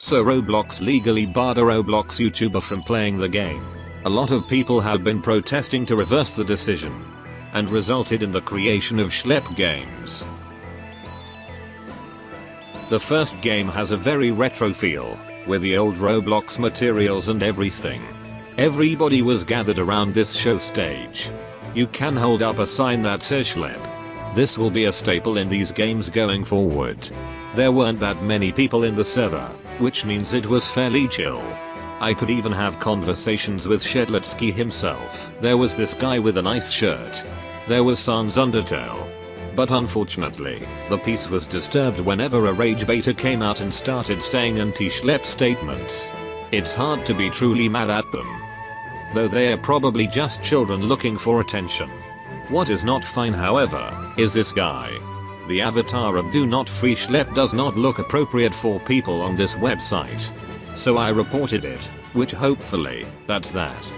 So Roblox legally barred a Roblox YouTuber from playing the game. A lot of people have been protesting to reverse the decision, and resulted in the creation of Schlep games. The first game has a very retro feel, with the old Roblox materials and everything. Everybody was gathered around this show stage. You can hold up a sign that says Schlep. This will be a staple in these games going forward. There weren't that many people in the server, which means it was fairly chill. I could even have conversations with Shedletsky himself. There was this guy with a nice shirt. There was Sans Undertale. But unfortunately, the peace was disturbed whenever a rage baiter came out and started saying anti-Schlep statements. It's hard to be truly mad at them, though they are probably just children looking for attention. What is not fine, however, is this guy. The avatar of Do Not Free Schlep does not look appropriate for people on this website. So I reported it, which hopefully, that's that.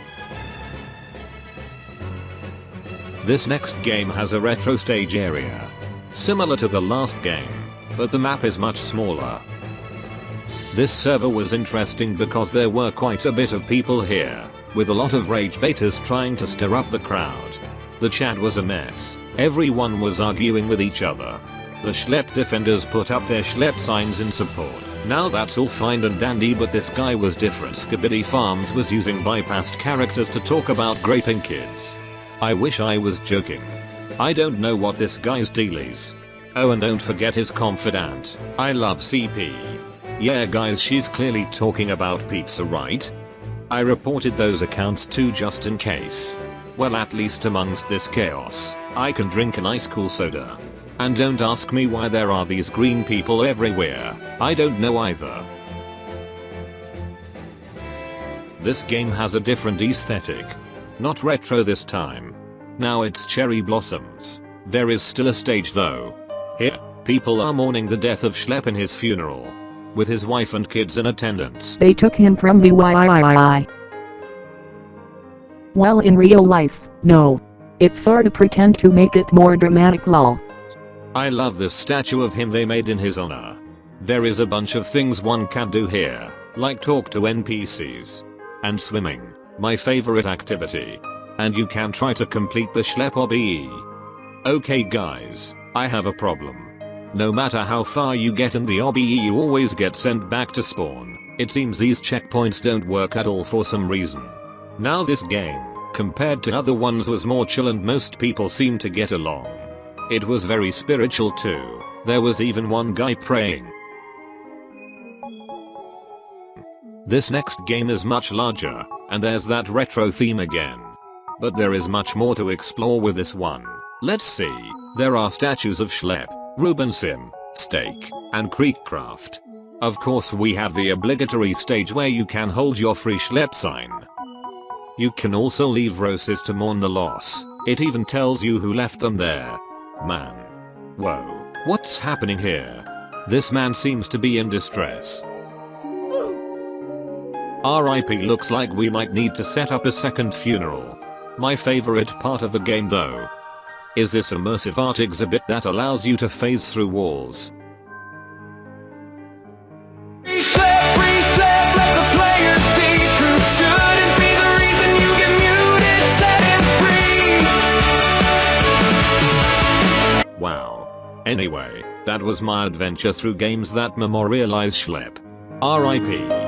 This next game has a retro stage area, similar to the last game, but the map is much smaller. This server was interesting because there were quite a bit of people here, with a lot of rage baiters trying to stir up the crowd. The chat was a mess. Everyone was arguing with each other. The Schlep defenders put up their Schlep signs in support. Now that's all fine and dandy, but this guy was different. Skibidi Farms was using bypassed characters to talk about graping kids. I wish I was joking. I don't know what this guy's deal is. Oh, and don't forget his confidant. I love CP. Yeah guys, she's clearly talking about pizza, right? I reported those accounts too just in case. Well, at least amongst this chaos, I can drink an ice cool soda. And don't ask me why there are these green people everywhere. I don't know either. This game has a different aesthetic. Not retro this time. Now it's cherry blossoms. There is still a stage though. Here, people are mourning the death of Schlep in his funeral, with his wife and kids in attendance. They took him from BYIII. Well, in real life, no. It's sorta pretend to make it more dramatic, lol. I love this statue of him they made in his honor. There is a bunch of things one can do here, like talk to NPCs. And swimming, my favorite activity. And you can try to complete the Schlep OBE. Okay guys, I have a problem. No matter how far you get in the OBE, you always get sent back to spawn. It seems these checkpoints don't work at all for some reason. Now this game, compared to other ones, was more chill and most people seemed to get along. It was very spiritual too. There was even one guy praying. This next game is much larger, and there's that retro theme again. But there is much more to explore with this one. Let's see. There are statues of Schlep, Ruben Sim, Steak, and Creekcraft. Of course we have the obligatory stage where you can hold your free Schlep sign. You can also leave roses to mourn the loss. It even tells you who left them there. Man. Whoa. What's happening here? This man seems to be in distress. RIP. Looks like we might need to set up a second funeral. My favorite part of the game though is this immersive art exhibit that allows you to phase through walls. Free Schlep, let the players see. Truth shouldn't be the reason you get muted. Set him free. Wow. Anyway, that was my adventure through games that memorialize Schlep. RIP.